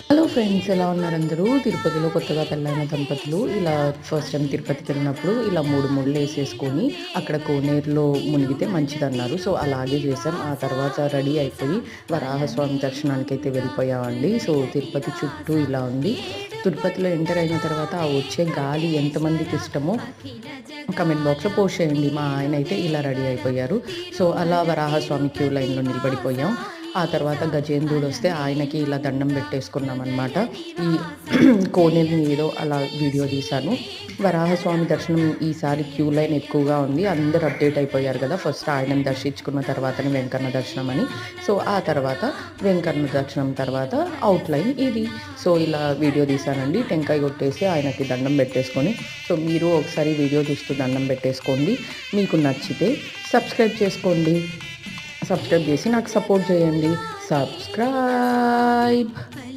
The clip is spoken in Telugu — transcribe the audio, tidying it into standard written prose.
హలో ఫ్రెండ్స్, ఎలా ఉన్నారు అందరూ? తిరుపతిలో కొత్తగా పెళ్ళైన దంపతులు ఇలా ఫస్ట్ టైం తిరుపతికి వెళ్ళినప్పుడు ఇలా 3 ముళ్ళు వేసేసుకొని అక్కడ కోనేరులో మునిగితే మంచిదన్నారు. సో అలాగే చేసాం. ఆ తర్వాత రెడీ అయిపోయి వరాహస్వామి దర్శనానికి అయితే వెళ్ళిపోయామండి. సో తిరుపతి చుట్టూ ఇలా ఉంది. తిరుపతిలో ఎంటర్ అయిన తర్వాత ఆ వచ్చే గాలి ఎంతమందికి ఇష్టమో కమెంట్ బాక్స్లో పోస్ట్ చేయండి. మా ఆయన అయితే ఇలా రెడీ అయిపోయారు. సో అలా వరాహస్వామి క్యూ లైన్లో నిలబడిపోయాం. ఆ తర్వాత గజేంద్రుడు వస్తే ఆయనకి ఇలా దండం పెట్టేసుకున్నామన్నమాట. ఈ కోనేరుని ఏదో అలా వీడియో తీశాను. వరాహస్వామి దర్శనం ఈసారి క్యూ లైన్ ఎక్కువగా ఉంది. అందరూ అప్డేట్ అయిపోయారు కదా! ఫస్ట్ ఆయనను దర్శించుకున్న తర్వాతనే వెంకన్న దర్శనం అని. సో ఆ తర్వాత వెంకన్న దర్శనం తర్వాత అవుట్‌లైన్ ఇది. సో ఇలా వీడియో తీశానండి. టెంకాయ కొట్టేసి ఆయనకి దండం పెట్టేసుకొని, సో మీరు ఒకసారి వీడియో చూస్తూ దండం పెట్టేసుకోండి. మీకు నచ్చితే సబ్స్క్రైబ్ చేసుకోండి. సబ్స్క్రైబ్ చేసి నాకు సపోర్ట్ చేయండి. సబ్స్క్రైబ్.